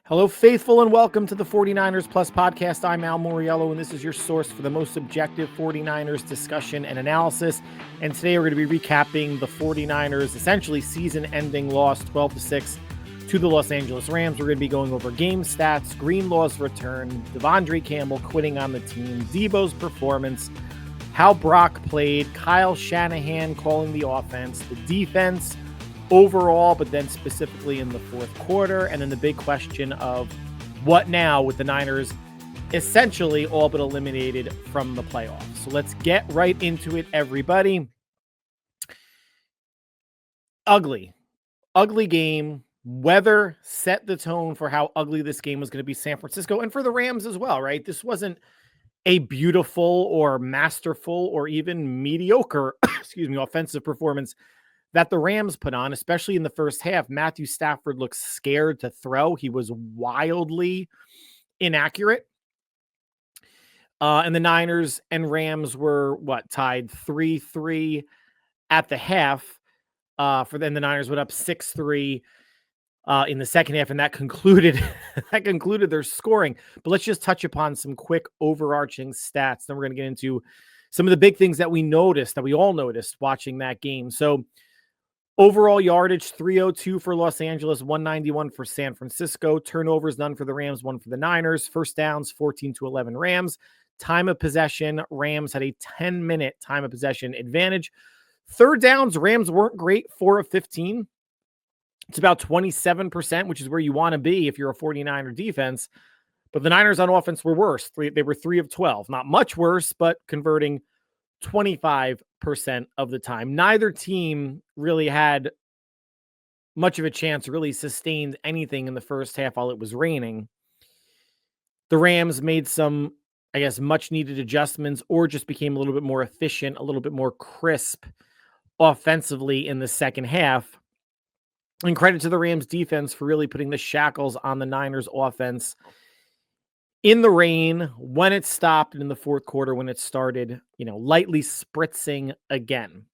Hello, faithful, and welcome to the 49ers Plus podcast. I'm Al Moriello, and this is your source for the most objective 49ers discussion and analysis. And today we're going to be recapping the 49ers' essentially season-ending loss 12-6 to the Los Angeles Rams. We're going to be going over game stats, Greenlaw's return, Devondre Campbell quitting on the team, Deebo's performance, how Brock played, Kyle Shanahan calling the offense, the defense overall, but then specifically in the fourth quarter. And then the big question of what now with the Niners essentially all but eliminated from the playoffs. So let's get right into it, everybody. Ugly game. Weather set the tone for how ugly this game was going to be. San Francisco and for the Rams as well, right? This wasn't a beautiful or masterful or even mediocre, offensive performance that the Rams put on, especially in the first half. Matthew Stafford looked scared to throw. He was wildly inaccurate. And the Niners and Rams were tied 3-3 at the half. For then the Niners went up 6-3 in the second half, and that concluded their scoring. But let's just touch upon some quick overarching stats. Then we're going to get into some of the big things that we all noticed watching that game. So overall yardage, 302 for Los Angeles, 191 for San Francisco. Turnovers, none for the Rams, one for the Niners. First downs, 14-11 Rams. Time of possession, Rams had a 10-minute time of possession advantage. Third downs, Rams weren't great, 4 of 15. It's about 27%, which is where you want to be if you're a 49er defense. But the Niners on offense were worse. They were 3 of 12. Not much worse, but converting 25% of the time. Neither team really had much of a chance, really sustained anything in the first half while it was raining. The Rams made some, much needed adjustments or just became a little bit more efficient, a little bit more crisp offensively in the second half. And credit to the Rams defense for really putting the shackles on the Niners offense in the rain, when it stopped, and in the fourth quarter when it started, lightly spritzing again.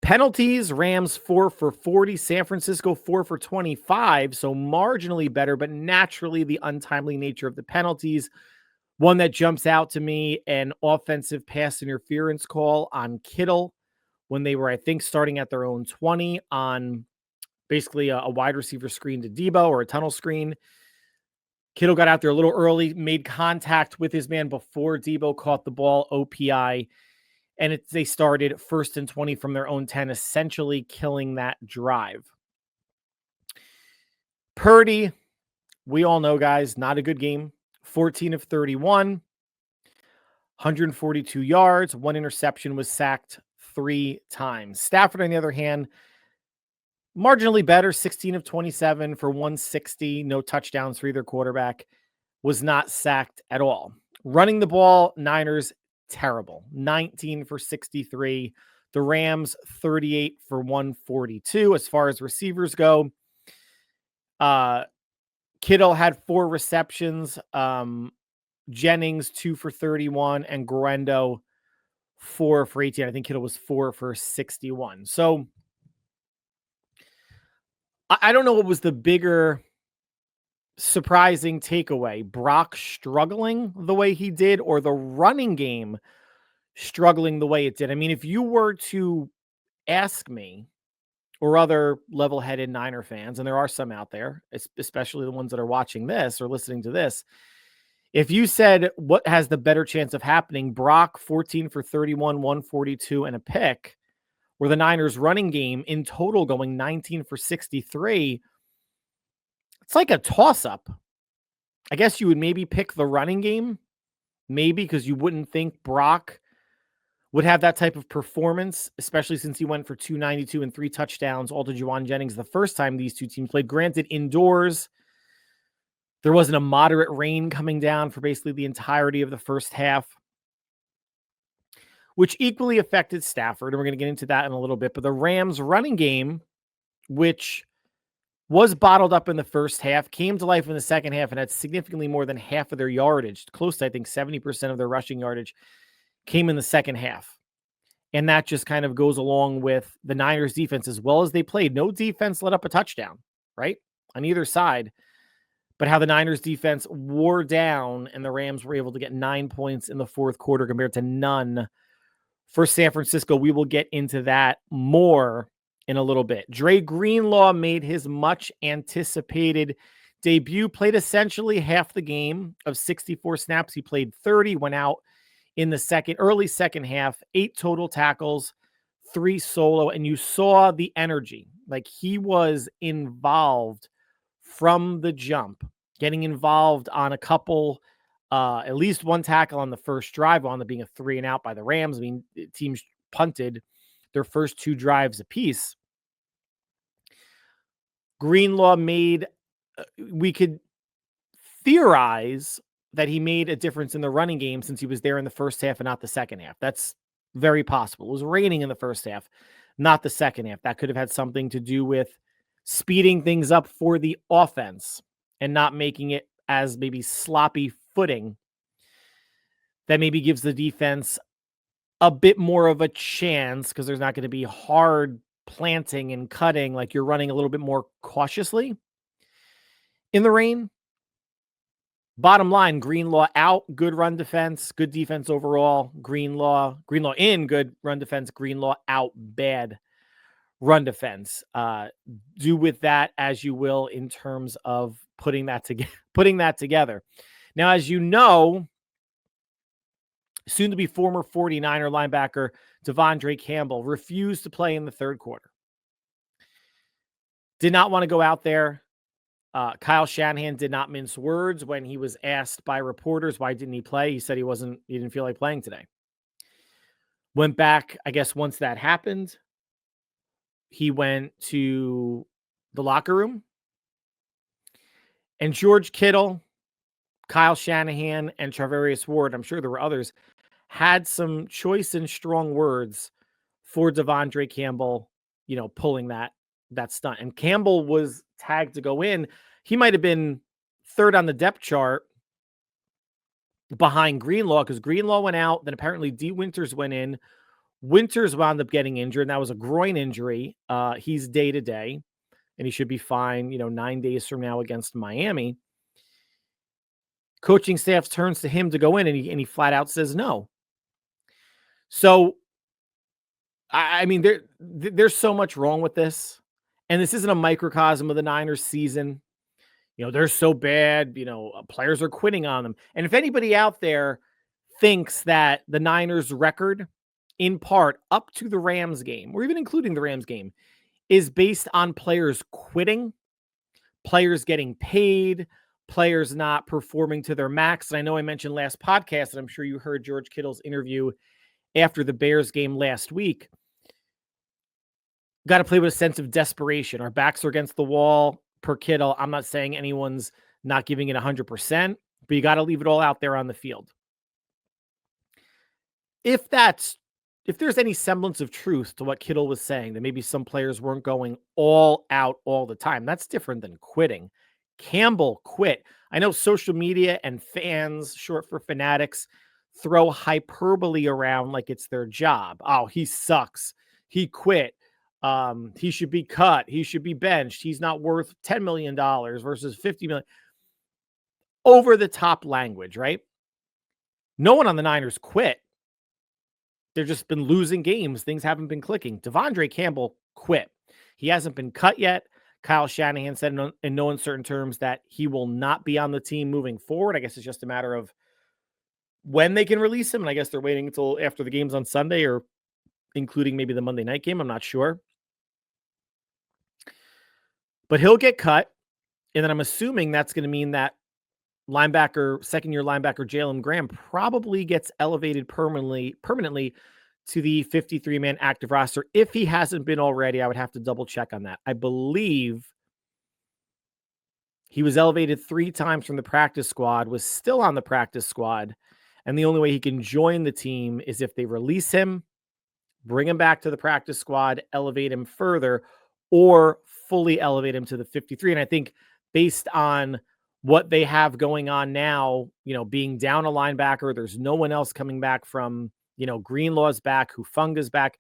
Penalties, Rams 4 for 40, San Francisco 4 for 25, so marginally better, but naturally the untimely nature of the penalties. One that jumps out to me, an offensive pass interference call on Kittle when they were, I think, starting at their own 20 on basically a wide receiver screen to Deebo or a tunnel screen. Kittle got out there a little early, made contact with his man before Deebo caught the ball, OPI, and they started 1st and 20 from their own 10, essentially killing that drive. Purdy, we all know, guys, not a good game. 14 of 31, 142 yards, 1 interception, was sacked 3 times. Stafford, on the other hand, marginally better, 16 of 27 for 160, no touchdowns for either quarterback, was not sacked at all. Running the ball, Niners, terrible, 19 for 63. The Rams, 38 for 142. As far as receivers go, Kittle had 4 receptions, Jennings 2 for 31, and Guerendo 4 for 18. I think Kittle was 4 for 61. So I don't know what was the bigger surprising takeaway, Brock struggling the way he did or the running game struggling the way it did. I mean, if you were to ask me or other level-headed Niner fans, and there are some out there, especially the ones that are watching this or listening to this, if you said what has the better chance of happening, Brock 14 for 31, 142 and a pick, or the Niners running game in total going 19 for 63, it's like a toss-up. I guess you would maybe pick the running game, maybe because you wouldn't think Brock would have that type of performance, especially since he went for 292 and 3 touchdowns, all to Juwan Jennings the first time these two teams played. Granted, indoors, there wasn't a moderate rain coming down for basically the entirety of the first half, which equally affected Stafford, and we're going to get into that in a little bit. But the Rams running game, which was bottled up in the first half, came to life in the second half and had significantly more than half of their yardage, close to, I think, 70% of their rushing yardage came in the second half. And that just kind of goes along with the Niners defense as well as they played. No defense let up a touchdown, right? On either side. but how the Niners defense wore down and the Rams were able to get 9 points in the fourth quarter compared to none for San Francisco. We will get into that more in a little bit. Dre Greenlaw made his much anticipated debut, played essentially half the game of 64 snaps. He played 30, went out in the early second half, 8 total tackles, 3 solo, and you saw the energy. Like, he was involved from the jump, getting involved on a couple, at least one tackle on the first drive, on the being a 3 and out by the Rams. I mean, teams punted their first 2 drives apiece. Greenlaw made, we could theorize that he made a difference in the running game since he was there in the first half and not the second half. That's very possible. It was raining in the first half, not the second half. That could have had something to do with speeding things up for the offense and not making it as maybe sloppy footing. That maybe gives the defense a bit more of a chance because there's not going to be hard planting and cutting, like you're running a little bit more cautiously in the rain. Bottom line, Greenlaw out, good run defense, good defense overall. Greenlaw in, good run defense. Greenlaw out, bad run defense. Do with that as you will in terms of putting that together. Now, as you know, soon to be former 49er linebacker Devondre Campbell refused to play in the third quarter. Did not want to go out there. Kyle Shanahan did not mince words when he was asked by reporters why didn't he play. He said he didn't feel like playing today. Went back, I guess once that happened, he went to the locker room, and George Kittle, Kyle Shanahan, and Charvarius Ward, I'm sure there were others, had some choice and strong words for Devondre Campbell, pulling that stunt. And Campbell was tagged to go in. He might have been third on the depth chart behind Greenlaw because Greenlaw went out. Then apparently D. Winters went in. Winters wound up getting injured, and that was a groin injury. He's day-to-day, and he should be fine, 9 days from now against Miami. Coaching staff turns to him to go in, and he flat out says no. So, I mean, there's so much wrong with this, and this isn't a microcosm of the Niners season. They're so bad, players are quitting on them. And if anybody out there thinks that the Niners record, in part up to the Rams game, or even including the Rams game, is based on players quitting, players getting paid, players not performing to their max. And I know I mentioned last podcast, and I'm sure you heard George Kittle's interview after the Bears game last week. Got to play with a sense of desperation. Our backs are against the wall per Kittle. I'm not saying anyone's not giving it 100%, but you got to leave it all out there on the field. If there's any semblance of truth to what Kittle was saying, that maybe some players weren't going all out all the time, that's different than quitting. Campbell quit. I know social media and fans, short for fanatics, throw hyperbole around like it's their job. Oh, he sucks. He quit. He should be cut. He should be benched. He's not worth $10 million versus $50 million. Over the top language, right? No one on the Niners quit. They've just been losing games. Things haven't been clicking. Devondre Campbell quit. He hasn't been cut yet. Kyle Shanahan said in no uncertain terms that he will not be on the team moving forward. I guess it's just a matter of when they can release him. And I guess they're waiting until after the games on Sunday, or including maybe the Monday night game. I'm not sure. But he'll get cut. And then I'm assuming that's going to mean that second-year linebacker Jalen Graham probably gets elevated permanently to the 53-man active roster. If he hasn't been already, I would have to double-check on that. I believe he was elevated 3 times from the practice squad, was still on the practice squad, and the only way he can join the team is if they release him, bring him back to the practice squad, elevate him further, or fully elevate him to the 53. And I think based on what they have going on now, being down a linebacker, there's no one else coming back from, Greenlaw's back, Hufunga's back.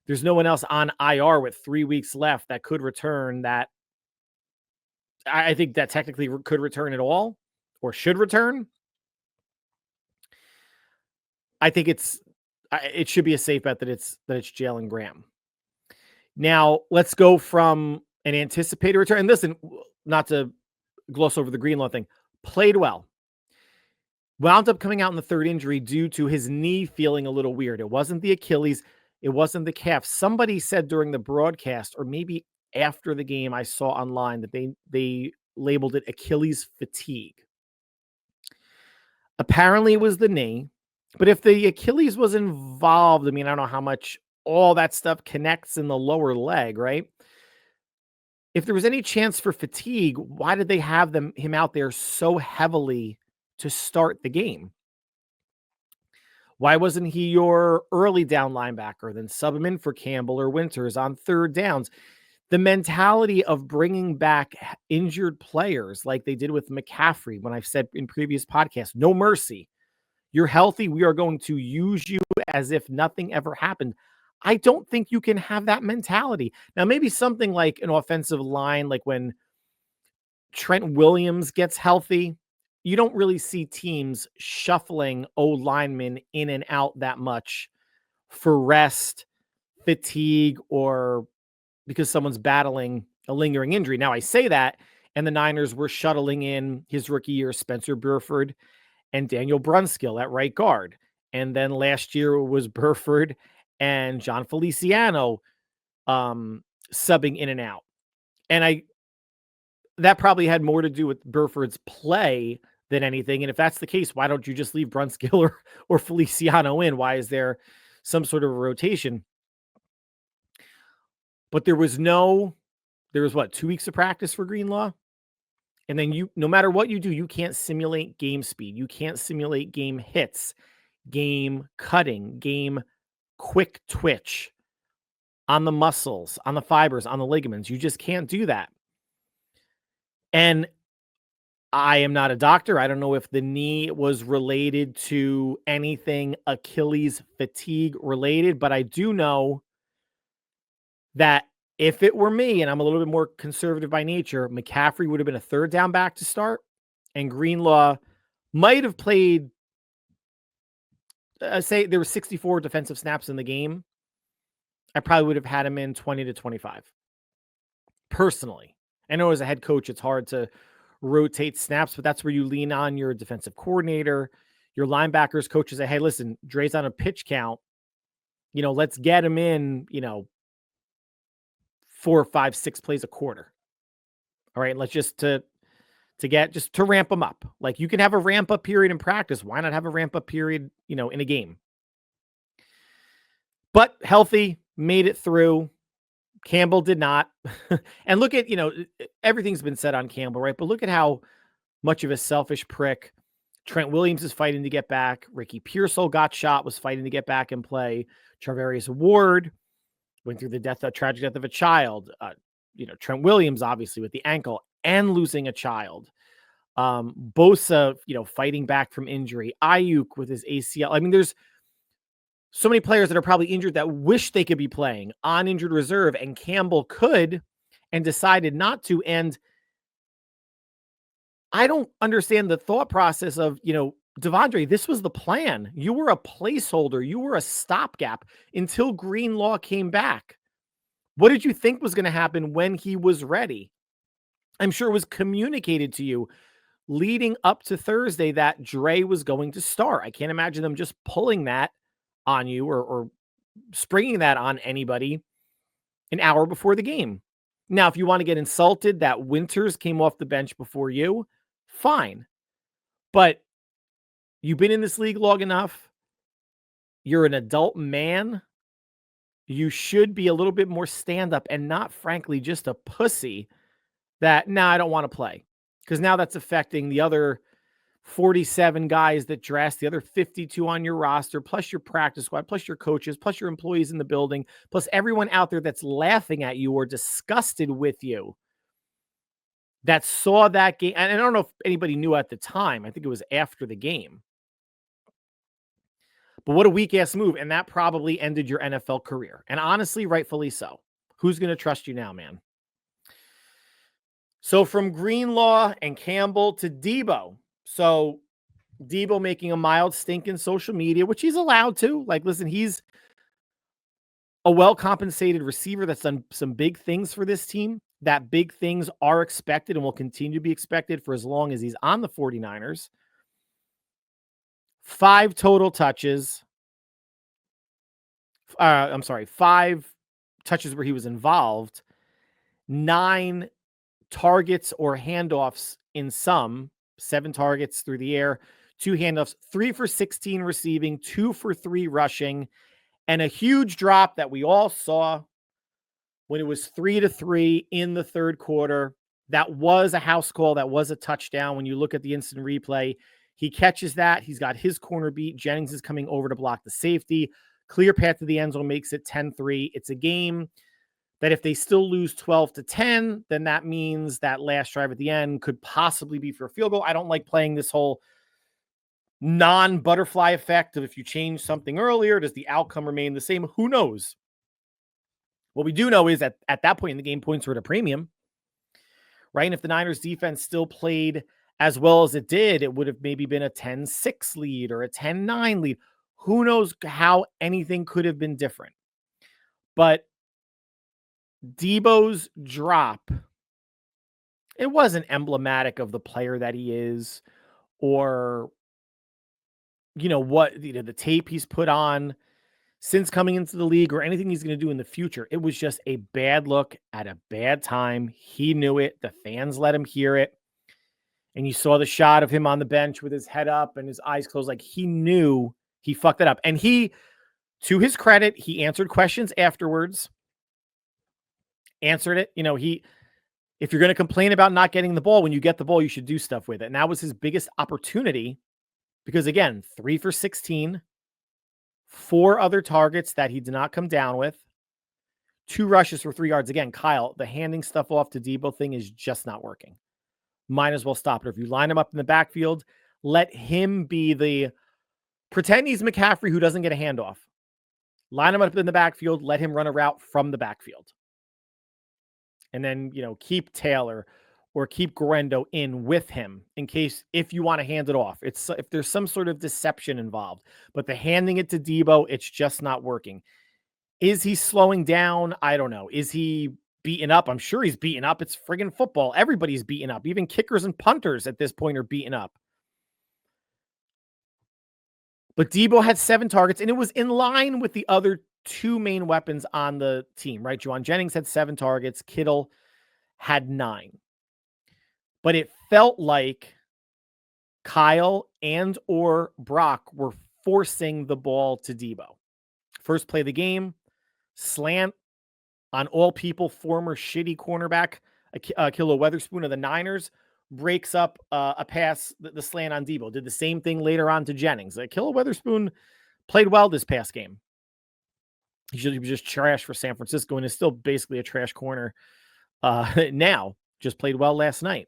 There's no one else on IR with 3 weeks left that could return, that I think that technically could return at all or should return. I think it should be a safe bet that it's Jalen Graham. Now let's go from an anticipated return. And listen, not to gloss over the Greenlaw thing, played well. Wound up coming out in the third injury due to his knee feeling a little weird. It wasn't the Achilles. It wasn't the calf. Somebody said during the broadcast, or maybe after the game, I saw online that they labeled it Achilles fatigue. Apparently it was the knee, but if the Achilles was involved, I mean, I don't know how much all that stuff connects in the lower leg, right? If there was any chance for fatigue, why did they have him out there so heavily to start the game? Why wasn't he your early down linebacker, then sub him in for Campbell or Winters on third downs? The mentality of bringing back injured players like they did with McCaffrey, when I've said in previous podcasts, no mercy. You're healthy. We are going to use you as if nothing ever happened. I don't think you can have that mentality. Now, maybe something like an offensive line, like when Trent Williams gets healthy, you don't really see teams shuffling O-linemen in and out that much for rest, fatigue, or because someone's battling a lingering injury. Now, I say that, and the Niners were shuttling in his rookie year, Spencer Burford and Daniel Brunskill at right guard. And then last year it was Burford and John Feliciano subbing in and out. And that probably had more to do with Burford's play than anything. And if that's the case, why don't you just leave Brunskill or Feliciano in? Why is there some sort of a rotation? But there was 2 weeks of practice for Greenlaw? And then no matter what you do, you can't simulate game speed. You can't simulate game hits, game cutting, game quick twitch on the muscles, on the fibers, on the ligaments. You just can't do that. And I am not a doctor. I don't know if the knee was related to anything Achilles fatigue related, but I do know that if it were me, and I'm a little bit more conservative by nature, McCaffrey would have been a third down back to start, and Greenlaw might have played, say there were 64 defensive snaps in the game. I probably would have had him in 20 to 25. Personally. I know as a head coach, it's hard to rotate snaps, but that's where you lean on your defensive coordinator, your linebackers, coaches say, hey, listen, Dre's on a pitch count. Let's get him in, 4, 5, 6 plays a quarter. All right. Let's just to ramp them up. Like, you can have a ramp up period in practice. Why not have a ramp up period, in a game? But healthy, made it through. Campbell did not. And look at, everything's been said on Campbell, right? But look at how much of a selfish prick Trent Williams is fighting to get back. Ricky Pearsall got shot, was fighting to get back and play. Charvarius Ward went through the tragic death of a child. Trent Williams, obviously, with the ankle and losing a child. Bosa, fighting back from injury. Ayuk with his ACL. I mean, there's so many players that are probably injured that wish they could be playing on injured reserve, and Campbell could and decided not to. And I don't understand the thought process of, Devondre, this was the plan. You were a placeholder. You were a stopgap until Greenlaw came back. What did you think was going to happen when he was ready? I'm sure it was communicated to you leading up to Thursday that Dre was going to start. I can't imagine them just pulling that on you or springing that on anybody an hour before the game. Now, if you want to get insulted that Winters came off the bench before you, fine. But you've been in this league long enough. You're an adult man. You should be a little bit more stand-up and not, frankly, just a pussy that, I don't want to play. Because now that's affecting the other 47 guys that dress, the other 52 on your roster, plus your practice squad, plus your coaches, plus your employees in the building, plus everyone out there that's laughing at you or disgusted with you that saw that game. And I don't know if anybody knew at the time. I think it was after the game. But what a weak-ass move. And that probably ended your NFL career. And honestly, rightfully so. Who's going to trust you now, man? So from Greenlaw and Campbell to Deebo. So Deebo making a mild stink in social media, which he's allowed to. Like, listen, he's a well-compensated receiver that's done some big things for this team. That big things are expected and will continue to be expected for as long as he's on the 49ers. 5 total touches. 5 touches where he was involved. 9 targets or handoffs in some. 7 targets through the air. 2 handoffs. 3 for 16 receiving. 2 for 3 rushing. And a huge drop that we all saw when it was 3-3 in the third quarter. That was a house call. That was a touchdown. When you look at the instant replay, he catches that. He's got his corner beat. Jennings is coming over to block the safety. Clear path to the end zone makes it 10-3. It's a game that if they still lose 12-10, then that means that last drive at the end could possibly be for a field goal. I don't like playing this whole non-butterfly effect of if you change something earlier, does the outcome remain the same? Who knows? What we do know is that at that point in the game, points were at a premium, right? And if the Niners defense still played as well as it did, it would have maybe been a 10-6 lead or a 10-9 lead. Who knows how anything could have been different? But Deebo's drop, it wasn't emblematic of the player that he is or, the tape he's put on since coming into the league or anything he's going to do in the future. It was just a bad look at a bad time. He knew it. The fans let him hear it. And you saw the shot of him on the bench with his head up and his eyes closed. Like, he knew he fucked it up. And he, to his credit, he answered questions afterwards. Answered it. If you're going to complain about not getting the ball, when you get the ball, you should do stuff with it. And that was his biggest opportunity because, again, 3 for 16, 4 other targets that he did not come down with, 2 rushes for 3 yards. Again, Kyle, the handing stuff off to Deebo thing is just not working. Might as well stop it. If you line him up in the backfield, let him be pretend he's McCaffrey who doesn't get a handoff. Line him up in the backfield, let him run a route from the backfield. And then, keep Taylor or keep Guerendo in with him in case if you want to hand it off. If there's some sort of deception involved. But the handing it to Deebo, it's just not working. Is he slowing down? I don't know. Is he beaten up? I'm sure he's beaten up. It's friggin' football. Everybody's beaten up. Even kickers and punters at this point are beaten up. But Deebo had 7 targets, and it was in line with the other 2 main weapons on the team, right? Juwan Jennings had 7 targets. Kittle had 9. But it felt like Kyle and or Brock were forcing the ball to Deebo. First play of the game, slant on all people, former shitty cornerback, Ahkello Witherspoon of the Niners, breaks up a pass, the slant on Deebo. Did the same thing later on to Jennings. Ahkello Witherspoon played well this past game. He was just trash for San Francisco and is still basically a trash corner now. Just played well last night.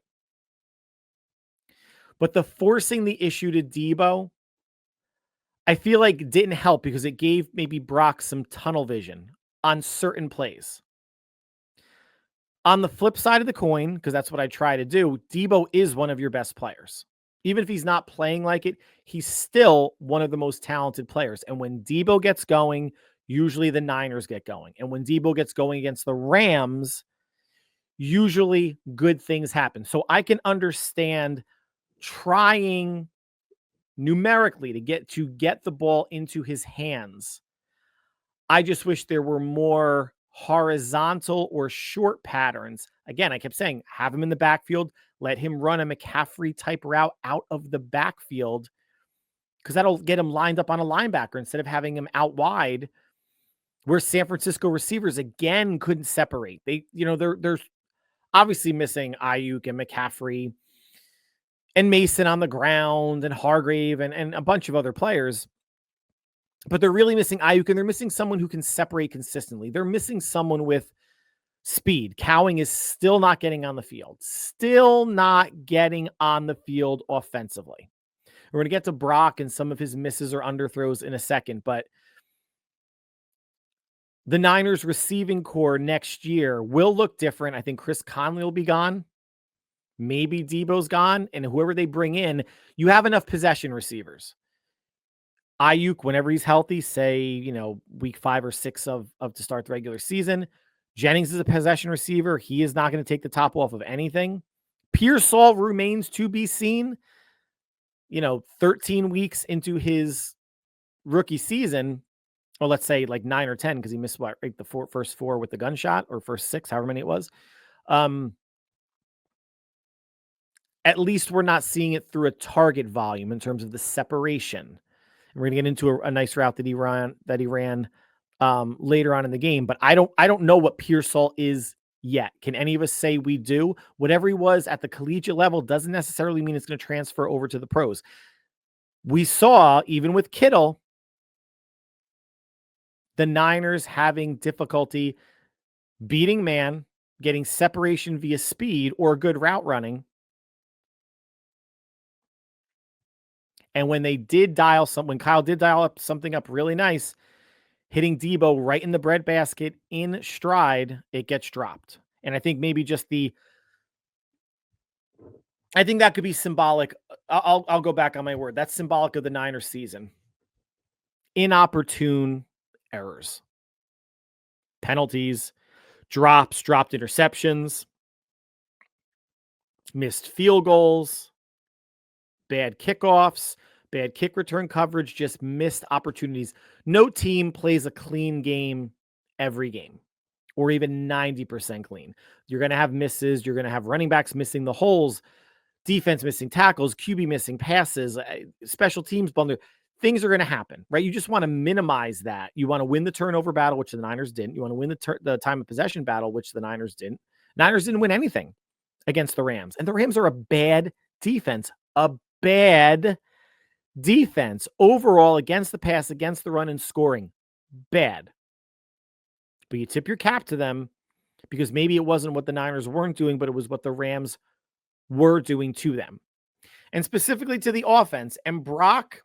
But the forcing the issue to Deebo, I feel like didn't help because it gave maybe Brock some tunnel vision on certain plays. On the flip side of the coin, because that's what I try to do, Deebo is one of your best players. Even if he's not playing like it, he's still one of the most talented players. And when Deebo gets going, usually the Niners get going. And when Deebo gets going against the Rams, usually good things happen. So I can understand trying numerically to get the ball into his hands. I just wish there were more horizontal or short patterns. Again, I kept saying, have him in the backfield, let him run a McCaffrey type route out of the backfield because that'll get him lined up on a linebacker instead of having him out wide where San Francisco receivers again couldn't separate. They're obviously missing Ayuk and McCaffrey and Mason on the ground and Hargrave and a bunch of other players. But they're really missing Ayuk, and they're missing someone who can separate consistently. They're missing someone with speed. Cowing is still not getting on the field. Still not getting on the field offensively. We're going to get to Brock and some of his misses or underthrows in a second, but the Niners receiving core next year will look different. I think Chris Conley will be gone. Maybe Deebo's gone, and whoever they bring in, you have enough possession receivers. Ayuk, whenever he's healthy, say, week 5 or 6 of to start the regular season. Jennings is a possession receiver. He is not going to take the top off of anything. Pearsall remains to be seen. 13 weeks into his rookie season, or let's say like 9 or 10, because he missed the first 4 with the gunshot, or first 6, however many it was. At least we're not seeing it through a target volume in terms of the separation. And we're going to get into a nice route that he ran later on in the game, but I don't know what Pearsall is yet. Can any of us say we do? Whatever he was at the collegiate level doesn't necessarily mean it's going to transfer over to the pros. We saw, even with Kittle, the Niners having difficulty beating man, getting separation via speed or good route running. And when Kyle did dial something up really nice, hitting Deebo right in the breadbasket in stride, it gets dropped. And I think maybe I think that could be symbolic. I'll go back on my word. That's symbolic of the Niners season. Inopportune errors, penalties, dropped interceptions, missed field goals, bad kickoffs, bad kick return coverage, just missed opportunities. No team plays a clean game every game, or even 90% clean. You're going to have misses. You're going to have running backs missing the holes, defense missing tackles, QB missing passes, special teams blunder. Things are going to happen, right? You just want to minimize that. You want to win the turnover battle, which the Niners didn't. You want to win the time of possession battle, which the Niners didn't. Niners didn't win anything against the Rams. And the Rams are a bad defense. A bad defense overall against the pass, against the run, and scoring. Bad. But you tip your cap to them because maybe it wasn't what the Niners weren't doing, but it was what the Rams were doing to them. And specifically to the offense. And Brock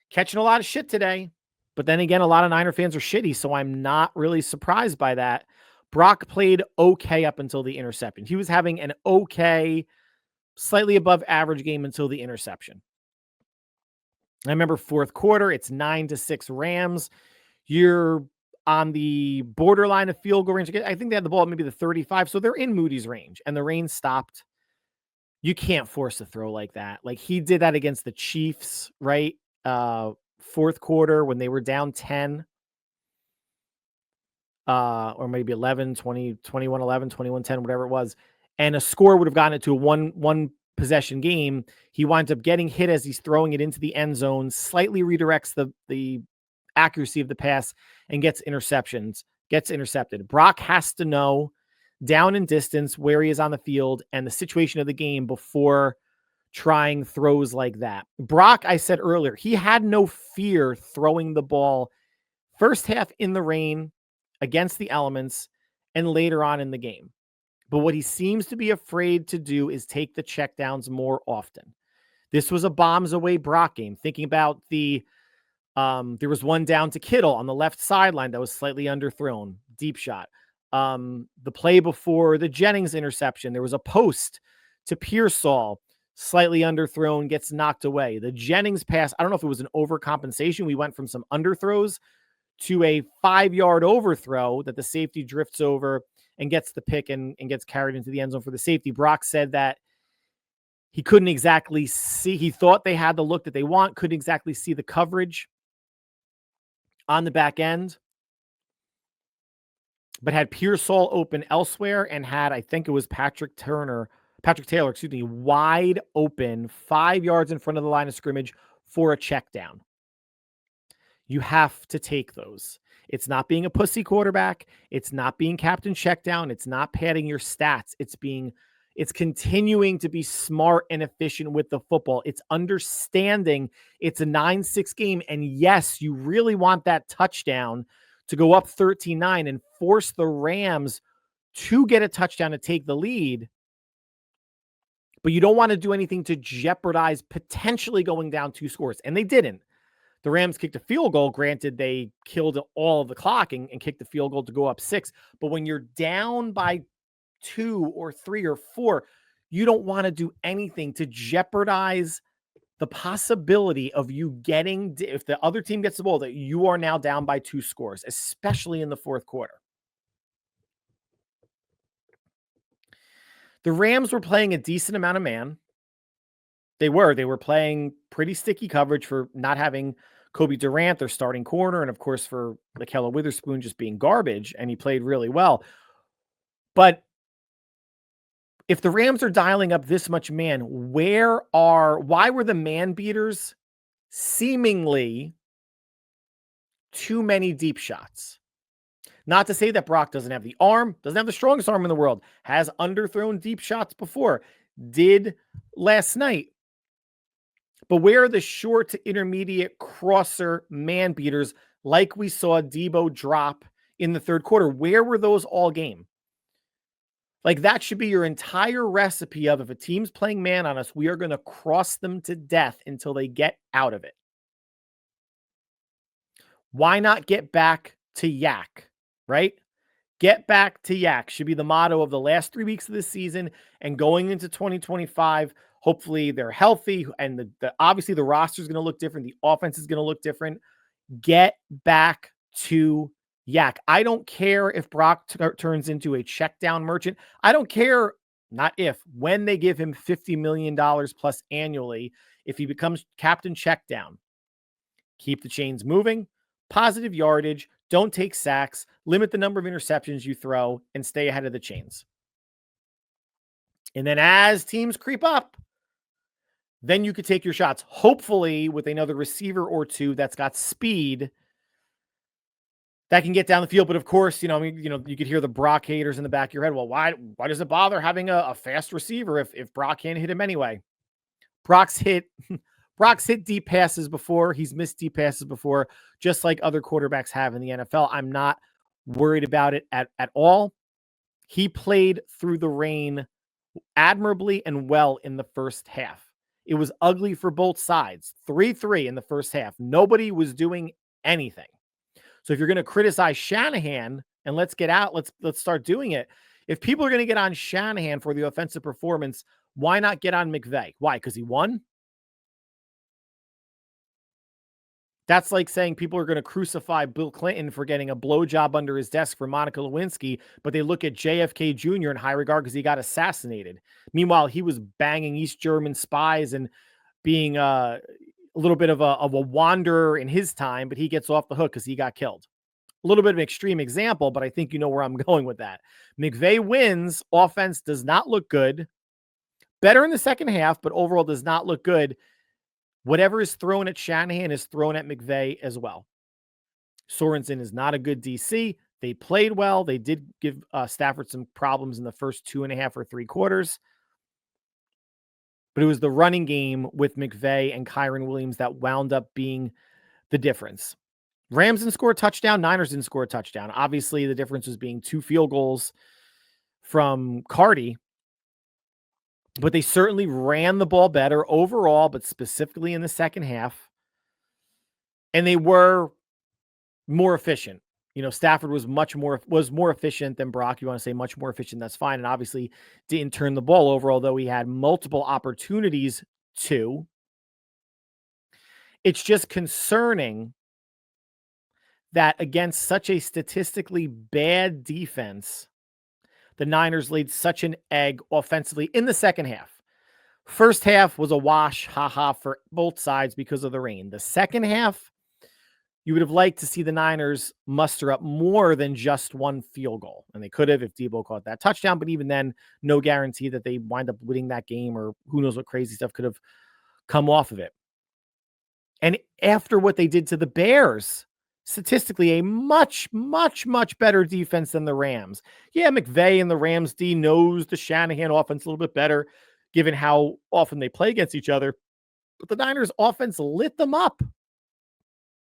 catching a lot of shit today. But then again, a lot of Niner fans are shitty, so I'm not really surprised by that. Brock played okay up until the interception. He was having an okay, slightly above average game until the interception. I remember fourth quarter, it's 9-6 Rams. You're on the borderline of field goal range. I think they had the ball at maybe the 35, so they're in Moody's range, and the rain stopped. You can't force a throw like that. Like he did that against the Chiefs, right? Fourth quarter when they were down 10, or maybe 11, 20, 21, 11, 21, 10, whatever it was. And a score would have gotten it to a one possession game. He winds up getting hit as he's throwing it into the end zone, slightly redirects the accuracy of the pass and gets intercepted. Brock has to know down in distance where he is on the field and the situation of the game before trying throws like that. Brock, I said earlier, he had no fear throwing the ball first half in the rain against the elements and later on in the game. But what he seems to be afraid to do is take the checkdowns more often. This was a bombs away Brock game. Thinking about there was one down to Kittle on the left sideline that was slightly underthrown, deep shot. The play before the Jennings interception, there was a post to Pearsall, slightly underthrown, gets knocked away. The Jennings pass, I don't know if it was an overcompensation. We went from some underthrows to a 5-yard overthrow that the safety drifts over and gets the pick and gets carried into the end zone for the safety. Brock said that he couldn't exactly see. He thought they had the look that they want, couldn't exactly see the coverage on the back end, but had Pearsall open elsewhere and had, I think it was Patrick Taylor, wide open 5 yards in front of the line of scrimmage for a check down. You have to take those. It's not being a pussy quarterback. It's not being captain check down. It's not padding your stats. It's continuing to be smart and efficient with the football. It's understanding it's a 9-6 game. And yes, you really want that touchdown to go up 13-9 and force the Rams to get a touchdown to take the lead. But you don't want to do anything to jeopardize potentially going down 2 scores. And they didn't. The Rams kicked a field goal. Granted, they killed all of the clock and kicked the field goal to go up 6. But when you're down by 2 or 3 or 4, you don't want to do anything to jeopardize the possibility of you getting, if the other team gets the ball, that you are now down by 2 scores, especially in the fourth quarter. The Rams were playing a decent amount of man. They were playing pretty sticky coverage for not having Kobe Durant, their starting corner, and of course for Lakello Witherspoon just being garbage, and he played really well. But if the Rams are dialing up this much man, why were the man beaters seemingly too many deep shots? Not to say that Brock doesn't have the arm, doesn't have the strongest arm in the world, has underthrown deep shots before, did last night. But where are the short to intermediate crosser man beaters like we saw Deebo drop in the third quarter? Where were those all game? Like, that should be your entire recipe of, if a team's playing man on us, we are going to cross them to death until they get out of it. Why not get back to yak, right? Get back to yak should be the motto of the last 3 weeks of this season and going into 2025. Hopefully they're healthy, and obviously the roster is going to look different. The offense is going to look different. Get back to yak. I don't care if Brock turns into a check down merchant. I don't care, not if, when they give him $50 million plus annually, if he becomes captain check down. Keep the chains moving, positive yardage, don't take sacks, limit the number of interceptions you throw, and stay ahead of the chains. And then as teams creep up, then you could take your shots, hopefully with another receiver or two that's got speed that can get down the field. But of course, you could hear the Brock haters in the back of your head. Well, why does it bother having a fast receiver if Brock can't hit him anyway? Brock's hit deep passes before. He's missed deep passes before, just like other quarterbacks have in the NFL. I'm not worried about it at all. He played through the rain admirably and well in the first half. It was ugly for both sides. 3-3 in the first half. Nobody was doing anything. So if you're going to criticize Shanahan, and let's start doing it. If people are going to get on Shanahan for the offensive performance, why not get on McVay? Why? Because he won? That's like saying people are going to crucify Bill Clinton for getting a blowjob under his desk for Monica Lewinsky, but they look at JFK Jr. in high regard because he got assassinated. Meanwhile, he was banging East German spies and being a little bit of a wanderer in his time, but he gets off the hook because he got killed. A little bit of an extreme example, but I think you know where I'm going with that. McVay wins. Offense does not look good. Better in the second half, but overall does not look good. Whatever is thrown at Shanahan is thrown at McVay as well. Sorensen is not a good DC. They played well. They did give Stafford some problems in the first 2.5 or 3 quarters. But it was the running game with McVay and Kyron Williams that wound up being the difference. Rams didn't score a touchdown. Niners didn't score a touchdown. Obviously, the difference was being 2 field goals from Cardi. But they certainly ran the ball better overall, but specifically in the second half. And they were more efficient. Stafford was more efficient than Brock. You want to say much more efficient, that's fine. And obviously didn't turn the ball over, although he had multiple opportunities to. It's just concerning that against such a statistically bad defense, the Niners laid such an egg offensively in the second half. First half was a wash, for both sides because of the rain. The second half, you would have liked to see the Niners muster up more than just 1 field goal. And they could have if Deebo caught that touchdown, but even then, no guarantee that they wind up winning that game, or who knows what crazy stuff could have come off of it. And after what they did to the Bears, statistically a much, much, much better defense than the Rams. Yeah, McVay and the Rams D knows the Shanahan offense a little bit better, given how often they play against each other. But the Niners offense lit them up.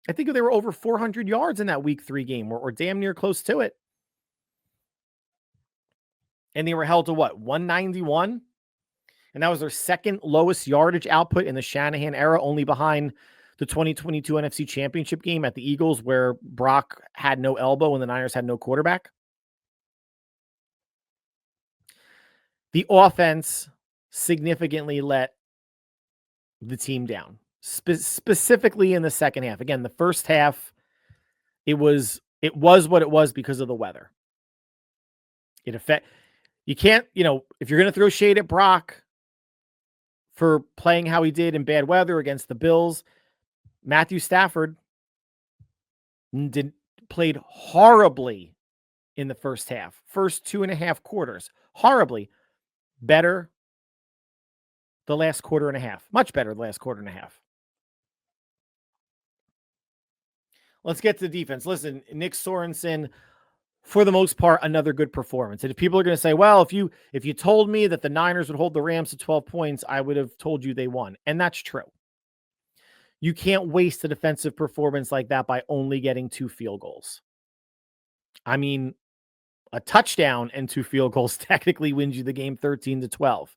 I think they were over 400 yards in that week 3 game, or damn near close to it. And they were held to 191? And that was their second lowest yardage output in the Shanahan era, only behind the 2022 NFC Championship game at the Eagles, where Brock had no elbow and the Niners had no quarterback. The offense significantly let the team down, specifically in the second half. Again, the first half, it was what it was because of the weather. You can't, if you're going to throw shade at Brock for playing how he did in bad weather against the Bills, Matthew Stafford played horribly in the first half, first 2.5 quarters, horribly. Better the last quarter and a half, much better the last quarter and a half. Let's get to the defense. Listen, Nick Sorensen, for the most part, another good performance. And if people are going to say, well, if you told me that the Niners would hold the Rams to 12 points, I would have told you they won. And that's true. You can't waste a defensive performance like that by only getting 2 field goals. I mean, a touchdown and 2 field goals technically wins you the game 13-12.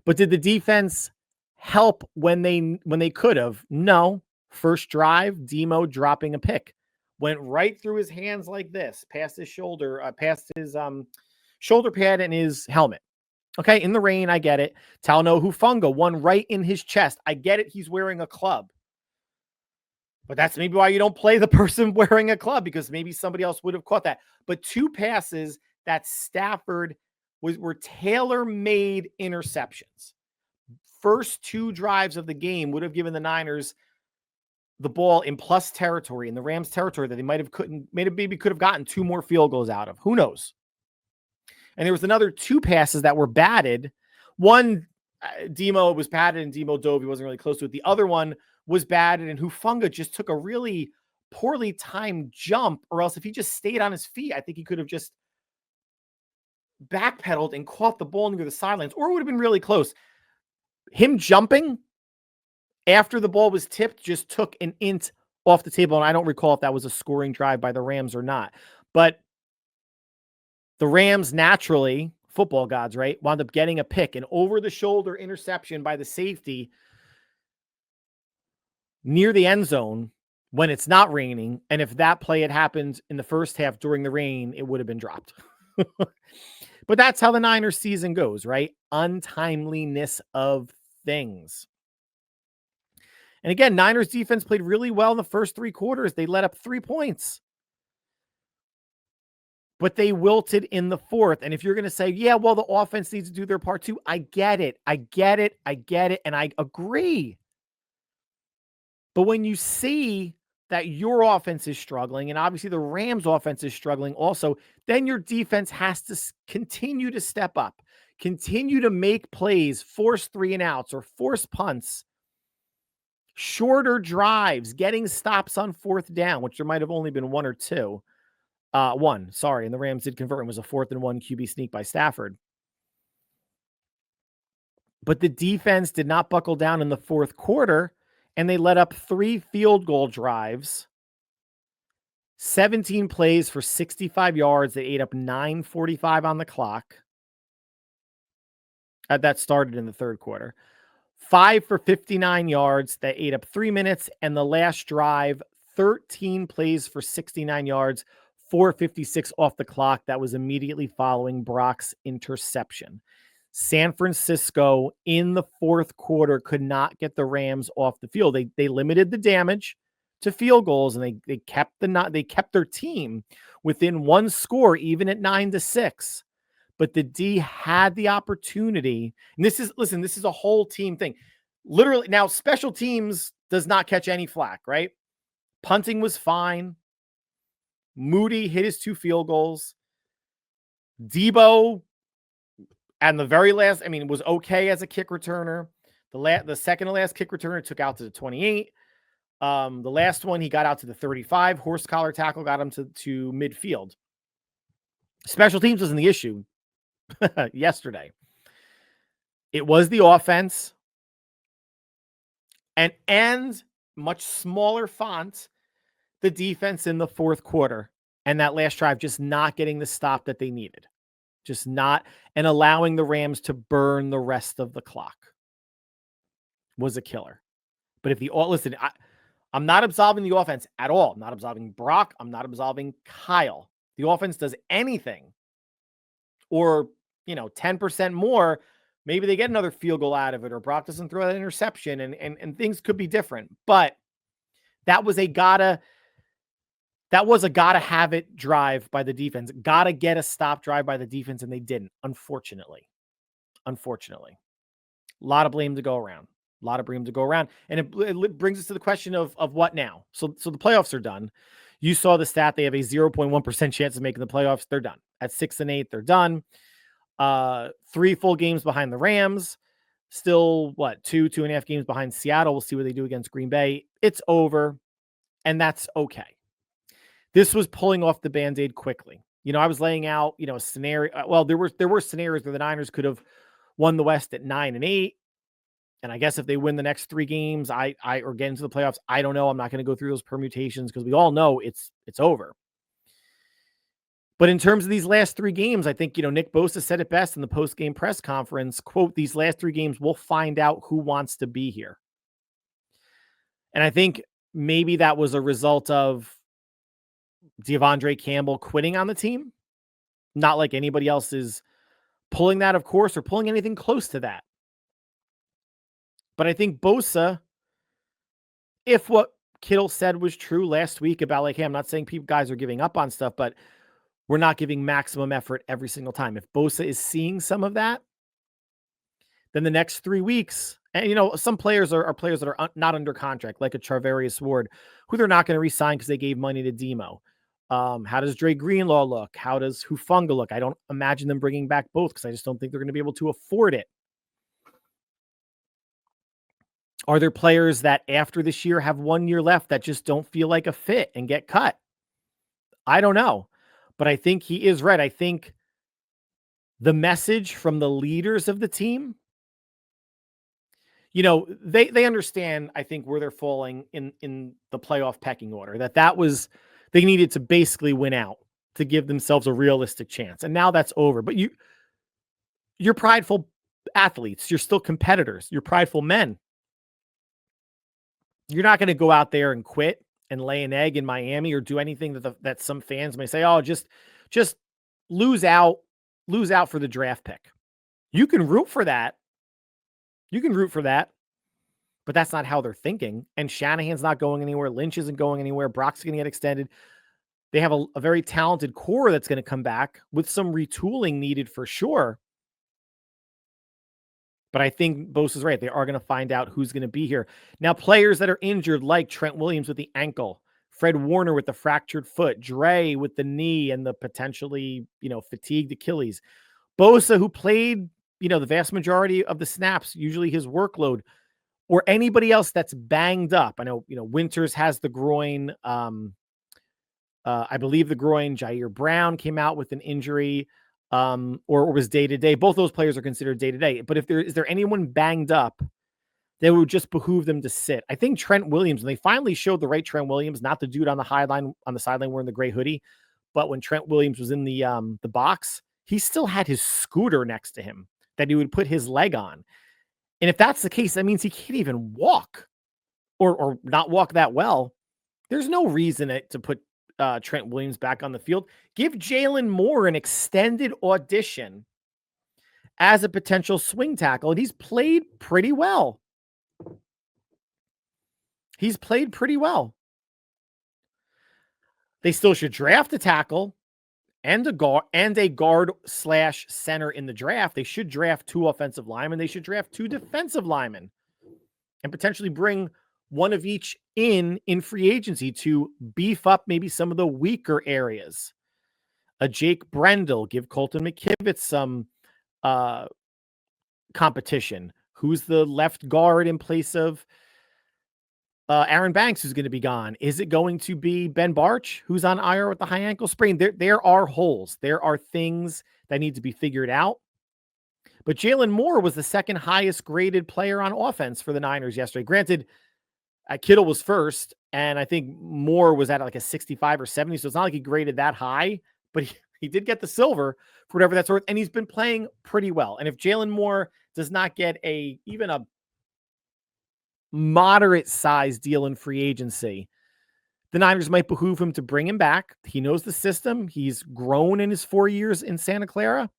But did the defense help when they could have? No. First drive, Deebo dropping a pick. Went right through his hands like this, past his shoulder, past his shoulder pad and his helmet. Okay, in the rain, I get it. Talanoa Hufanga, one right in his chest. I get it, he's wearing a club. But that's maybe why you don't play the person wearing a club, because maybe somebody else would have caught that. But 2 passes that Stafford were tailor-made interceptions. First 2 drives of the game would have given the Niners the ball in plus territory, in the Rams territory, that they maybe could have gotten 2 more field goals out of. Who knows? And there was another 2 passes that were batted. One, Deebo was batted and Deebo dove. He wasn't really close to it. The other one was batted and Hufanga just took a really poorly timed jump, or else if he just stayed on his feet, I think he could have just backpedaled and caught the ball near the sidelines, or it would have been really close. Him jumping after the ball was tipped just took an int off the table, and I don't recall if that was a scoring drive by the Rams or not. But the Rams naturally, football gods, right, wound up getting a pick, an over-the-shoulder interception by the safety near the end zone when it's not raining. And if that play had happened in the first half during the rain, it would have been dropped. But that's how the Niners season goes, right? Untimeliness of things. And again, Niners defense played really well in the first 3 quarters. They let up 3 points. But they wilted in the fourth. And if you're going to say, yeah, well, the offense needs to do their part too, I get it. And I agree. But when you see that your offense is struggling, and obviously the Rams offense is struggling also, then your defense has to continue to step up, continue to make plays, force 3-and-outs or force punts, shorter drives, getting stops on 4th down, which there might have only been 1 or 2. One, sorry, and the Rams did convert. It was a 4th-and-1 QB sneak by Stafford. But the defense did not buckle down in the 4th quarter, and they let up 3 field goal drives, 17 plays for 65 yards. They ate up 9:45 on the clock. That started in the 3rd quarter. 5 for 59 yards. That ate up 3 minutes. And the last drive, 13 plays for 69 yards, 4:56 off the clock. That was immediately following Brock's interception. San Francisco in the 4th quarter could not get the Rams off the field. They limited the damage to field goals, and they kept their team within 1 score, even at 9-6. But the D had the opportunity. And this is a whole team thing. Literally, now special teams does not catch any flack, right? Punting was fine. Moody hit his 2 field goals. Deebo, and the very last, was okay as a kick returner. The second to last kick returner took out to the 28. The last one, he got out to the 35. Horse collar tackle got him to midfield. Special teams wasn't the issue yesterday. It was the offense, and much smaller font, the defense in the 4th quarter, and that last drive just not getting the stop that they needed. Just not, and allowing the Rams to burn the rest of the clock was a killer. But I'm not absolving the offense at all. I'm not absolving Brock. I'm not absolving Kyle. The offense does anything or, 10% more Maybe they get another field goal out of it, or Brock doesn't throw that interception, and things could be different. But that was a gotta have it drive by the defense. Gotta get a stop drive by the defense, and they didn't, unfortunately. Unfortunately. A lot of blame to go around. And it brings us to the question of what now? So the playoffs are done. You saw the stat. They have a 0.1% chance of making the playoffs. They're done. At 6-8, they're done. 3 full games behind the Rams. Still, 2.5 games behind Seattle. We'll see what they do against Green Bay. It's over, and that's okay. This was pulling off the Band-Aid quickly. I was laying out, a scenario. Well, there were scenarios where the Niners could have won the West at 9-8. And I guess if they win the next 3 games, or get into the playoffs, I don't know. I'm not going to go through those permutations because we all know it's over. But in terms of these last 3 games, I think, Nick Bosa said it best in the post-game press conference, quote, "These last 3 games, we'll find out who wants to be here." And I think maybe that was a result of Devondre Campbell quitting on the team. Not like anybody else is pulling that, of course, or pulling anything close to that. But I think Bosa, if what Kittle said was true last week about like, hey, I'm not saying guys are giving up on stuff, but we're not giving maximum effort every single time. If Bosa is seeing some of that, then the next 3 weeks, and some players are players that are not under contract, like a Charvarius Ward, who they're not going to re-sign because they gave money to Deebo. How does Dre Greenlaw look? How does Hufanga look? I don't imagine them bringing back both because I just don't think they're going to be able to afford it. Are there players that after this year have 1 year left that just don't feel like a fit and get cut? I don't know. But I think he is right. I think the message from the leaders of the team, they understand, I think, where they're falling in the playoff pecking order. That was, they needed to basically win out to give themselves a realistic chance. And now that's over. But you're prideful athletes. You're still competitors. You're prideful men. You're not going to go out there and quit and lay an egg in Miami or do anything that some fans may say, oh, just lose out for the draft pick. You can root for that. But that's not how they're thinking. And Shanahan's not going anywhere. Lynch isn't going anywhere. Brock's going to get extended. They have a very talented core that's going to come back with some retooling needed for sure. But I think Bosa's right. They are going to find out who's going to be here. Now, players that are injured, like Trent Williams with the ankle, Fred Warner with the fractured foot, Dre with the knee and the potentially, fatigued Achilles, Bosa, who played, the vast majority of the snaps, usually his workload, or anybody else that's banged up. I know, Winters has the groin. I believe the groin. Jair Brown came out with an injury. Or was day-to-day. Both those players are considered day-to-day. But is there anyone banged up, that would just behoove them to sit? I think Trent Williams, and they finally showed the right Trent Williams, not the dude on the sideline wearing the gray hoodie, but when Trent Williams was in the box, he still had his scooter next to him that he would put his leg on. And if that's the case, that means he can't even walk or not walk that well. There's no reason to put Trent Williams back on the field. Give Jalen Moore an extended audition as a potential swing tackle, and he's played pretty well. They still should draft a tackle and a guard / center in the draft. They should draft 2 offensive linemen. They should draft 2 defensive linemen and potentially bring one of each in free agency to beef up maybe some of the weaker areas. A Jake Brendel, give Colton McKivitz some competition. Who's the left guard in place of Aaron Banks, who's going to be gone? Is it going to be Ben Barch, who's on IR with the high ankle sprain? There are holes. There are things that need to be figured out. But Jalen Moore was the second highest graded player on offense for the Niners yesterday. Granted, Kittle was first, and I think Moore was at like a 65 or 70, so it's not like he graded that high, but he did get the silver for whatever that's worth, and he's been playing pretty well. And if Jalen Moore does not get even a moderate-sized deal in free agency, the Niners might behoove him to bring him back. He knows the system. He's grown in his 4 years in Santa Clara.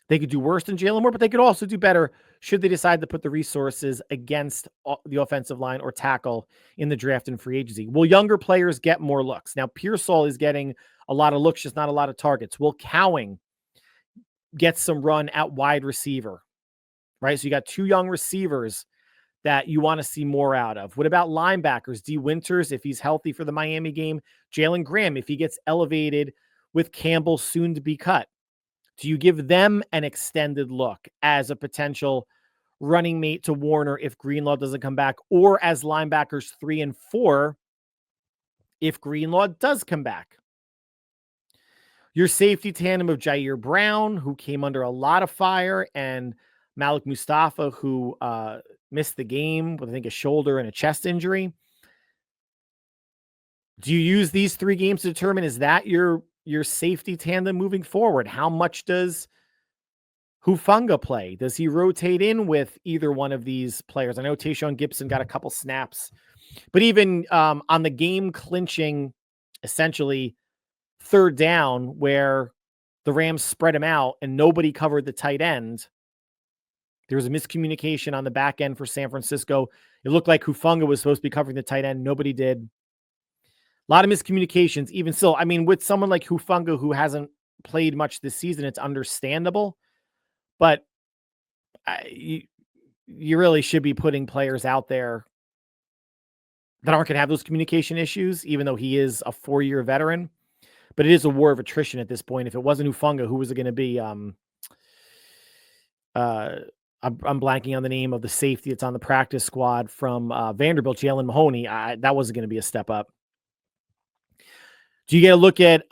They could do worse than Jalen Moore, but they could also do better should they decide to put the resources against the offensive line or tackle in the draft and free agency. Will younger players get more looks? Now, Pearsall is getting a lot of looks, just not a lot of targets. Will Cowing get some run at wide receiver? Right? So you got 2 young receivers that you want to see more out of. What about linebackers? D. Winters, if he's healthy for the Miami game. Jalen Graham, if he gets elevated with Campbell soon to be cut. Do you give them an extended look as a potential running mate to Warner if Greenlaw doesn't come back, or as linebackers 3 and 4 if Greenlaw does come back? Your safety tandem of Jair Brown, who came under a lot of fire, and Malik Mustafa, who missed the game with, I think, a shoulder and a chest injury. Do you use these 3 games to determine, is that your safety tandem moving forward? How much does Hufanga play? Does he rotate in with either one of these players? I know Tayshaun Gibson got a couple snaps, but even on the game clinching, essentially 3rd down, where the Rams spread him out and nobody covered the tight end, there was a miscommunication on the back end for San Francisco. It looked like Hufanga was supposed to be covering the tight end. Nobody did. A lot of miscommunications, even still. I mean, with someone like Hufanga, who hasn't played much this season, it's understandable. But you really should be putting players out there that aren't going to have those communication issues, even though he is a 4-year veteran. But it is a war of attrition at this point. If it wasn't Hufanga, who was it going to be? I'm blanking on the name of the safety that's on the practice squad from Vanderbilt, Jalen Mahoney. That wasn't going to be a step up. Do you get a look at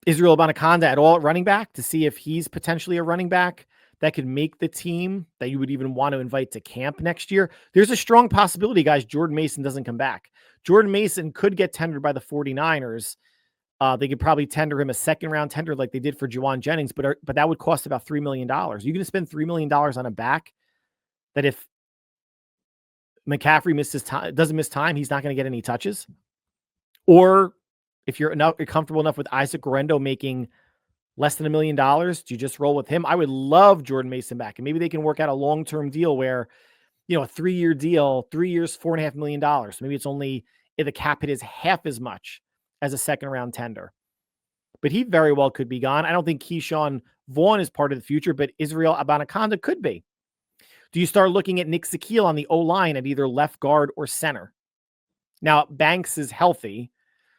Israel Abanikanda at all at running back to see if he's potentially a running back that could make the team that you would even want to invite to camp next year? There's a strong possibility, guys, Jordan Mason doesn't come back. Jordan Mason could get tendered by the 49ers. They could probably tender him a 2nd-round tender like they did for Juwan Jennings, but that would cost about $3 million. You're going to spend $3 million on a back that if McCaffrey doesn't miss time, he's not going to get any touches? Or if you're comfortable enough with Isaac Guerrero making less than $1 million, do you just roll with him? I would love Jordan Mason back, and maybe they can work out a long-term deal where, a 3-year deal, 3 years, $4.5 million. So maybe it's only, if the cap hit is half as much as a 2nd-round tender. But he very well could be gone. I don't think Keyshawn Vaughn is part of the future, but Israel Abanikanda could be. Do you start looking at Nick Zakiel on the O-line at either left guard or center? Now, Banks is healthy,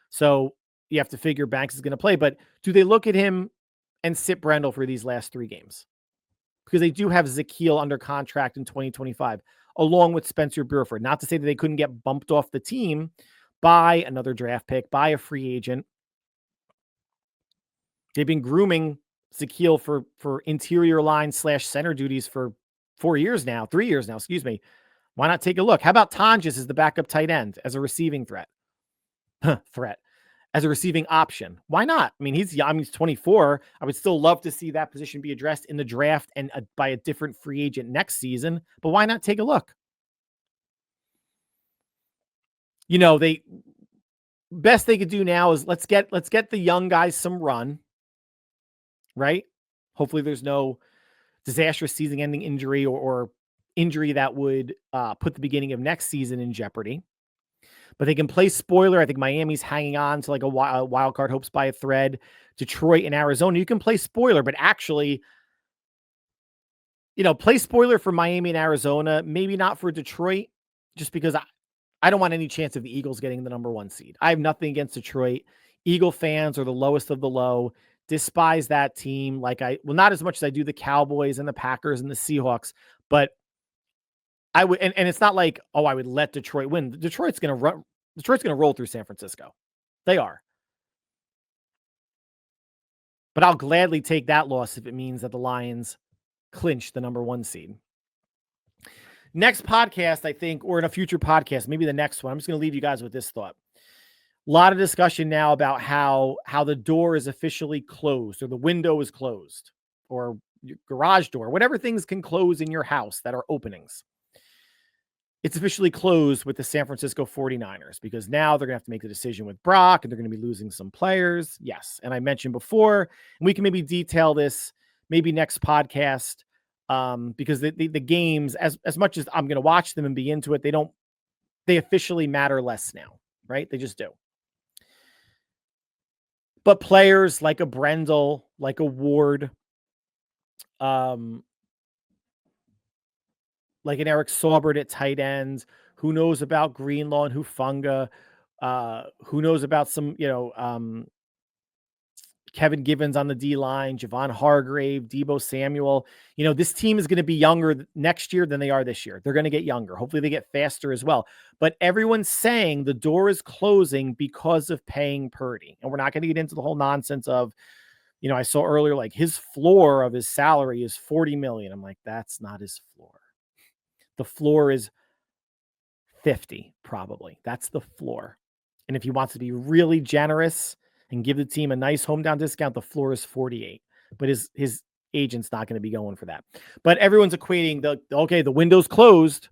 so you have to figure Banks is going to play, but do they look at him and sit Brendel for these last 3 games? Because they do have Zakiel under contract in 2025, along with Spencer Burford. Not to say that they couldn't get bumped off the team by another draft pick, by a free agent. They've been grooming Zakiel for interior line / center duties for 3 years now, excuse me. Why not take a look? How about Tonjes as the backup tight end as a receiving threat? As a receiving option. Why not? I mean, he's 24. I would still love to see that position be addressed in the draft and by a different free agent next season, but why not take a look? Best they could do now is let's get the young guys some run, right? Hopefully there's no disastrous season-ending injury or injury that would put the beginning of next season in jeopardy. But they can play spoiler. I think Miami's hanging on to like a wild card hopes by a thread. Detroit and Arizona, you can play spoiler, but actually, play spoiler for Miami and Arizona, maybe not for Detroit, just because I don't want any chance of the Eagles getting the number 1 seed. I have nothing against Detroit. Eagle fans are the lowest of the low. Despise that team. Not as much as I do the Cowboys and the Packers and the Seahawks, but I would, and it's not like, I would let Detroit win. Detroit's going to roll through San Francisco. They are. But I'll gladly take that loss if it means that the Lions clinch the number 1 seed. Next podcast, I think, or in a future podcast, maybe the next one, I'm just going to leave you guys with this thought. A lot of discussion now about how the door is officially closed, or the window is closed, or your garage door, whatever things can close in your house that are openings. it's officially closed with the San Francisco 49ers because now they're going to have to make the decision with Brock and they're going to be losing some players. Yes. And I mentioned before, and we can maybe detail this maybe next podcast, because the games, as much as I'm going to watch them and be into it, they officially matter less now, right? They just do. But players like a Brendel, like a Ward, like an Eric Saubert at tight ends, who knows about Greenlaw and Hufanga, who knows about some, Kevin Givens on the D-line, Javon Hargrave, Deebo Samuel. This team is going to be younger next year than they are this year. They're going to get younger. Hopefully they get faster as well. But everyone's saying the door is closing because of paying Purdy. And we're not going to get into the whole nonsense of, I saw earlier, like his floor of his salary is $40 million. I'm like, that's not his floor. The floor is 50, probably. That's the floor. And if he wants to be really generous and give the team a nice hometown discount, the floor is 48. But his agent's not going to be going for that. But everyone's equating the window's closed.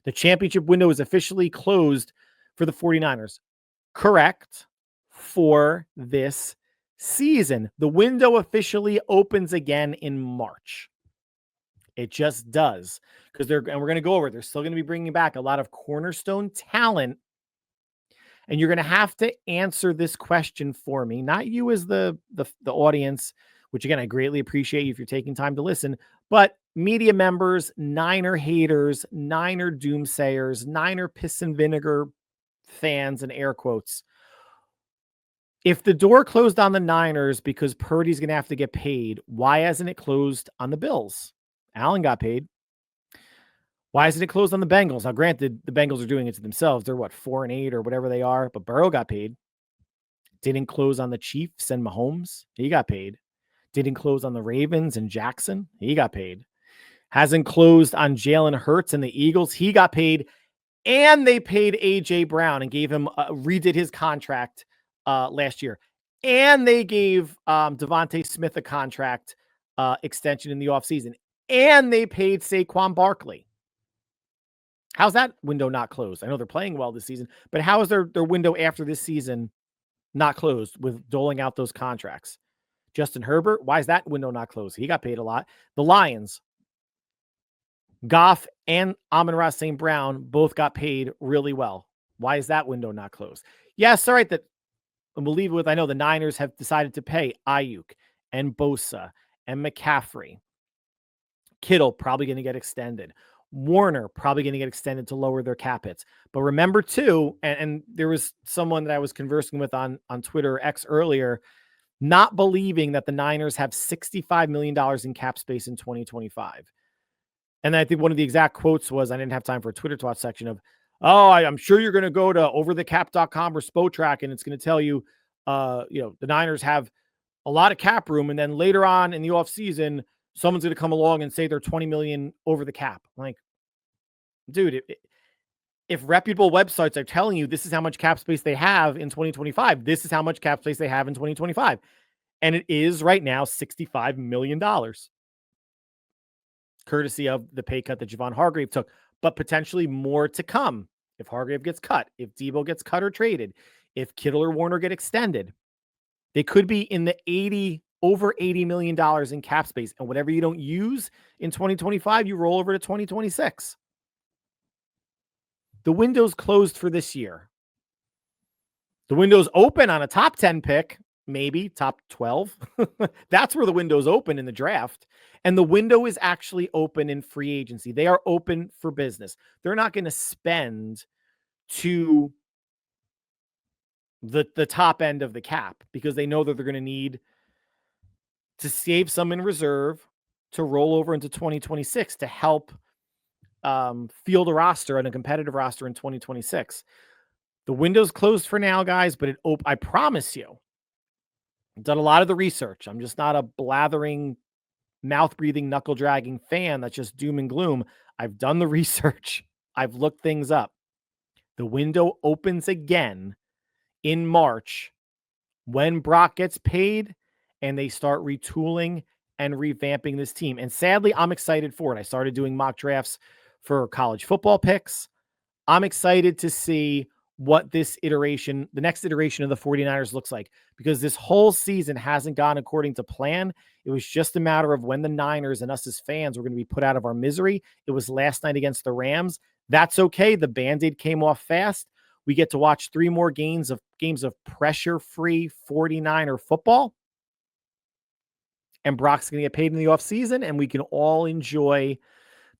The championship window is officially closed for the 49ers. Correct. For this season. The window officially opens again in March. It just does. And we're going to go over it. They're still going to be bringing back a lot of cornerstone talent. And you're going to have to answer this question for me, not you as the audience, which again, I greatly appreciate you if you're taking time to listen, but media members, Niner haters, Niner doomsayers, Niner piss and vinegar fans, and air quotes. If the door closed on the Niners because Purdy's going to have to get paid, why hasn't it closed on the Bills? Allen got paid. Why isn't it closed on the Bengals? Now, granted, the Bengals are doing it to themselves. They're 4-8 or whatever they are, but Burrow got paid. Didn't close on the Chiefs and Mahomes. He got paid. Didn't close on the Ravens and Jackson. He got paid. Hasn't closed on Jalen Hurts and the Eagles. He got paid. And they paid A.J. Brown and gave him, redid his contract last year. And they gave Devontae Smith a contract extension in the offseason. And they paid Saquon Barkley. How's that window not closed? I know they're playing well this season, but how is their window after this season not closed with doling out those contracts? Justin Herbert, why is that window not closed? He got paid a lot. The Lions, Goff and Amon-Ra St. Brown both got paid really well. Why is that window not closed? Yes, all right, and we'll leave it with, I know the Niners have decided to pay Ayuk and Bosa and McCaffrey. Kittle probably going to get extended. Warner probably going to get extended to lower their cap hits. But remember too, and there was someone that I was conversing with on Twitter X earlier, not believing that the Niners have $65 million in cap space in 2025. And I think one of the exact quotes was, I didn't have time for a Twitter twat section of, I'm sure you're going to go to overthecap.com or Spotrac and it's going to tell you, the Niners have a lot of cap room. And then later on in the offseason, someone's going to come along and say they're 20 million over the cap. I'm like, dude, if reputable websites are telling you this is how much cap space they have in 2025, this is how much cap space they have in 2025. And it is right now $65 million. Courtesy of the pay cut that Javon Hargrave took, but potentially more to come. If Hargrave gets cut, if Deebo gets cut or traded, if Kittle or Warner get extended, they could be in the over $80 million in cap space. And whatever you don't use in 2025, you roll over to 2026. The window's closed for this year. The window's open on a top 10 pick, maybe top 12. That's where the window's open in the draft. And the window is actually open in free agency. They are open for business. They're not going to spend to the top end of the cap because they know that they're going to need to save some in reserve to roll over into 2026 to help field a roster and a competitive roster in 2026. The window's closed for now, guys, but I promise you, I've done a lot of the research. I'm just not a blathering, mouth-breathing, knuckle-dragging fan that's just doom and gloom. I've done the research. I've looked things up. The window opens again in March when Brock gets paid and they start retooling and revamping this team. And sadly, I'm excited for it. I started doing mock drafts for college football picks. I'm excited to see what the next iteration of the 49ers looks like, because this whole season hasn't gone according to plan. It was just a matter of when the Niners and us as fans were going to be put out of our misery. It was last night against the Rams. That's okay. The Band-Aid came off fast. We get to watch 3 more games of pressure-free 49er football. And Brock's going to get paid in the offseason, and we can all enjoy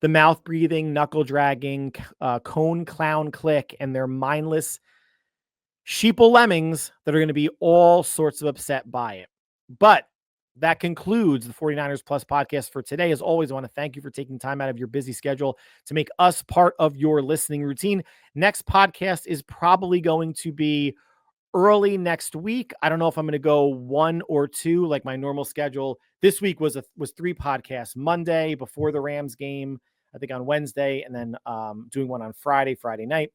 the mouth-breathing, knuckle-dragging, cone clown clique and their mindless sheeple lemmings that are going to be all sorts of upset by it. But that concludes the 49ers Plus podcast for today. As always, I want to thank you for taking time out of your busy schedule to make us part of your listening routine. Next podcast is probably going to be early next week. I don't know if I'm going to go 1 or 2 like my normal schedule. This week was 3 podcasts. Monday before the Rams game, I think on Wednesday, and then doing one on Friday night.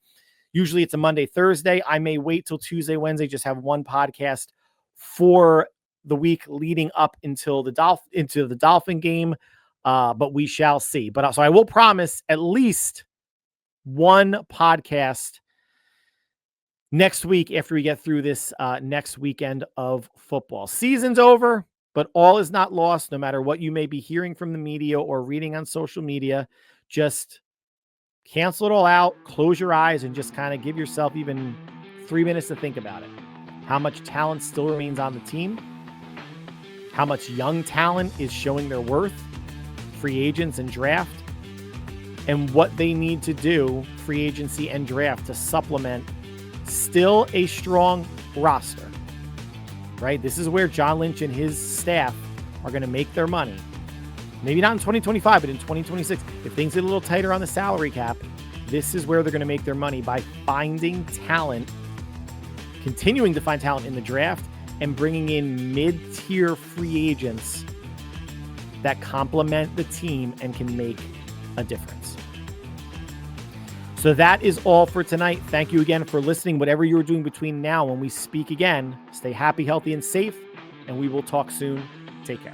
Usually it's a Monday, Thursday. I may wait till Tuesday, Wednesday, just have one podcast for the week leading up until the Dolphin game. But we shall see. But so I will promise at least one podcast next week after we get through this next weekend of football. Season's over, but all is not lost. No matter what you may be hearing from the media or reading on social media, just cancel it all out, close your eyes, and just kind of give yourself even 3 minutes to think about it. How much talent still remains on the team? How much young talent is showing their worth? Free agents and draft? And what they need to do, free agency and draft, to supplement still a strong roster, right? This is where John Lynch and his staff are going to make their money. Maybe not in 2025, but in 2026. If things get a little tighter on the salary cap, this is where they're going to make their money, by finding talent, continuing to find talent in the draft, and bringing in mid-tier free agents that complement the team and can make a difference. So that is all for tonight. Thank you again for listening. Whatever you're doing between now and when we speak again, stay happy, healthy, and safe, and we will talk soon. Take care.